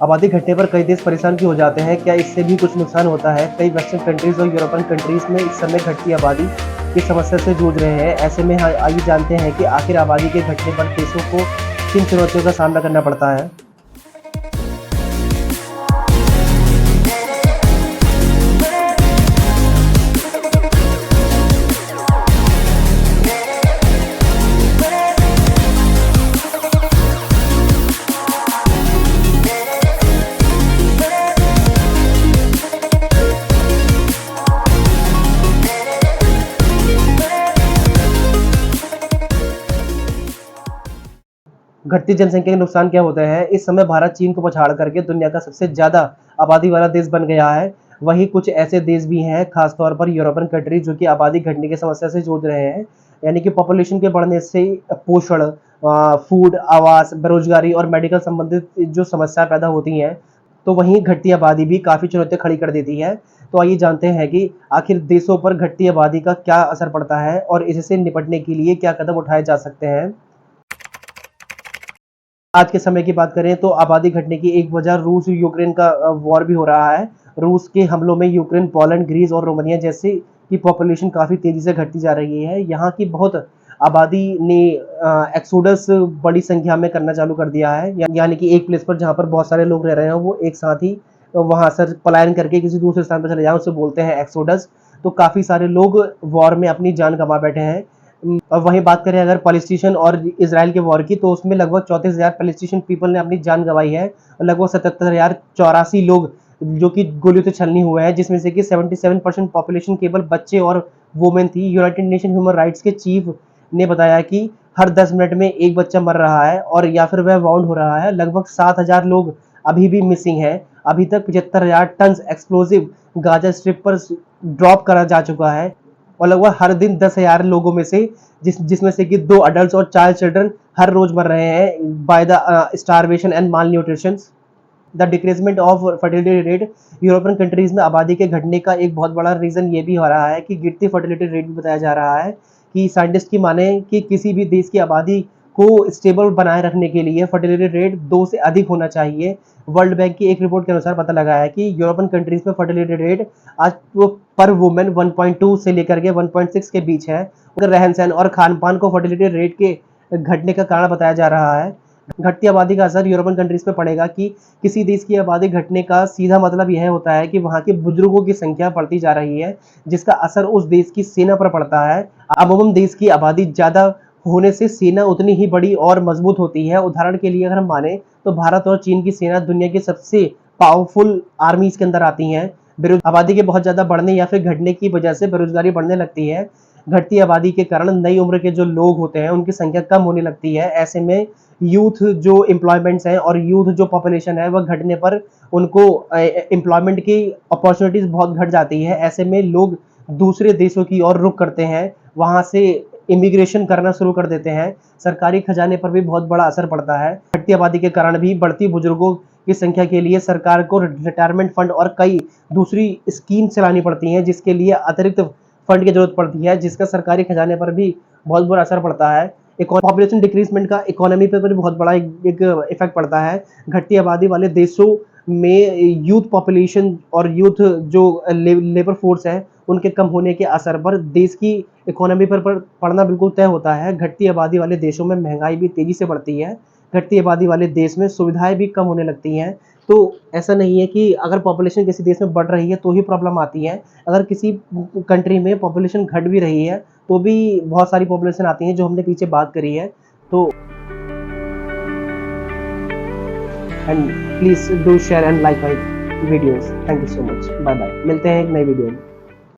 आबादी घटने पर कई देश परेशान क्यों हो जाते हैं? क्या इससे भी कुछ नुकसान होता है? कई वेस्टर्न कंट्रीज और यूरोपियन कंट्रीज में इस समय घटती आबादी की समस्या से जूझ रहे हैं। ऐसे में आइए जानते हैं कि आखिर आबादी के घटने पर देशों को किन चुनौतियों का सामना करना पड़ता है। घटती जनसंख्या के नुकसान क्या होते हैं? इस समय भारत चीन को पछाड़ करके दुनिया का सबसे ज़्यादा आबादी वाला देश बन गया है। वहीं कुछ ऐसे देश भी हैं, खासतौर पर यूरोपियन कंट्री, जो कि आबादी घटने की समस्या से जूझ रहे हैं। यानी कि पॉपुलेशन के बढ़ने से पोषण, फूड, आवास, बेरोजगारी और मेडिकल संबंधित जो समस्या पैदा होती हैं, तो वहीं घटती आबादी भी काफ़ी चुनौतियाँ खड़ी कर देती है। तो आइए जानते हैं कि आखिर देशों पर घटती आबादी का क्या असर पड़ता है और इससे निपटने के लिए क्या कदम उठाए जा सकते हैं। आज के समय की बात करें तो आबादी घटने की एक वजह रूस यूक्रेन का वॉर भी हो रहा है। रूस के हमलों में यूक्रेन, पोलैंड, ग्रीस और रोमानिया जैसे की पॉपुलेशन काफ़ी तेज़ी से घटती जा रही है। यहाँ की बहुत आबादी ने एक्सोडस बड़ी संख्या में करना चालू कर दिया है। यानी कि एक प्लेस पर जहाँ पर बहुत सारे लोग रह रहे हैं, वो एक साथ ही वहाँ से पलायन करके किसी दूसरे स्थान पर चले जाएँ, उसे बोलते हैं एक्सोडस। तो काफ़ी सारे लोग वॉर में अपनी जान गँवा बैठे हैं। और वहीं बात करें अगर पैलेस्टीन और इजराइल के वॉर की, तो उसमें लगभग 34,000 पैलेस्टीन पीपल ने अपनी जान गंवाई है और लगभग 77,084 लोग जो कि गोलियों से छलनी हुए हैं, जिसमें से कि 77% पॉपुलेशन केवल बच्चे और वुमेन थी। यूनाइटेड नेशन ह्यूमन राइट्स के चीफ ने बताया कि हर 10 मिनट में एक बच्चा मर रहा है और या फिर वह वाउंड हो रहा है। लगभग 7,000 लोग अभी भी मिसिंग हैं। अभी तक 75,000 टन एक्सप्लोजिव गाजा स्ट्रिप पर ड्रॉप करा जा चुका है और लगभग हर दिन 10,000 लोगों में से जिसमें से कि 2 अडल्ट और 4 चिल्ड्रन हर रोज मर रहे हैं by the starvation and mall nutrition. The decreasement of fertility rate, European countries में आबादी के घटने का एक बहुत बड़ा रीजन ये भी हो रहा है कि गिरती फर्टिलिटी रेट भी बताया जा रहा है कि साइंटिस्ट की माने कि किसी भी देश की आबादी को स्टेबल बनाए रखने के लिए फर्टिलिटी रेट 2 से अधिक होना चाहिए। वर्ल्ड बैंक की एक रिपोर्ट के अनुसार पता लगा है कि यूरोपियन कंट्रीज में फर्टिलिटी रेट आज वो पर वुमेन 1.2 से लेकर के 1.6 के बीच है। अगर रहन सहन और खान पान को फर्टिलिटी रेट के घटने का कारण बताया जा रहा है। घटती आबादी का असर यूरोपियन कंट्रीज पे पड़ेगा कि किसी देश की आबादी घटने का सीधा मतलब यह होता है कि वहाँ के बुजुर्गों की संख्या बढ़ती जा रही है, जिसका असर उस देश की सेना पर पड़ता है। अमूमन देश की आबादी ज़्यादा होने से सेना उतनी ही बड़ी और मजबूत होती है। उदाहरण के लिए अगर हम माने तो भारत और चीन की सेना दुनिया की सबसे पावरफुल आर्मीज के अंदर आती हैं। आबादी के बहुत ज़्यादा बढ़ने या फिर घटने की वजह से बेरोजगारी बढ़ने लगती है। घटती आबादी के कारण नई उम्र के जो लोग होते हैं उनकी संख्या कम होने लगती है। ऐसे में यूथ जो एम्प्लॉयमेंट्स हैं और यूथ जो पॉपुलेशन है वह घटने पर उनको एम्प्लॉयमेंट की अपॉर्चुनिटीज बहुत घट जाती है। ऐसे में लोग दूसरे देशों की ओर रुख करते हैं, वहाँ से इमिग्रेशन करना शुरू कर देते हैं। सरकारी खजाने पर भी बहुत बड़ा असर पड़ता है। घटती आबादी के कारण भी बढ़ती बुजुर्गों की संख्या के लिए सरकार को रिटायरमेंट फंड और कई दूसरी स्कीम चलानी पड़ती हैं, जिसके लिए अतिरिक्त फंड की जरूरत पड़ती है, जिसका सरकारी खजाने पर भी बहुत बुरा असर पड़ता है। पॉपुलेशन डिक्रीजमेंट का इकोनॉमी पर भी बहुत बड़ा एक इफेक्ट पड़ता है। घटती आबादी वाले देशों में यूथ पॉपुलेशन और यूथ जो लेबर फोर्स है उनके कम होने के असर पर देश की इकोनॉमी पर पड़ना बिल्कुल तय होता है। घटती आबादी वाले देशों में महंगाई भी तेजी से बढ़ती है। घटती आबादी वाले देश में सुविधाएं भी कम होने लगती हैं। तो ऐसा नहीं है कि अगर पॉपुलेशन किसी देश में बढ़ रही है तो ही प्रॉब्लम आती है। अगर किसी कंट्री में पॉपुलेशन घट भी रही है तो भी बहुत सारी पॉपुलेशन आती है जो हमने पीछे बात करी है। तो and please do share and like my videos. Thank you so much. Bye bye. मिलते हैं एक नई वीडियो में।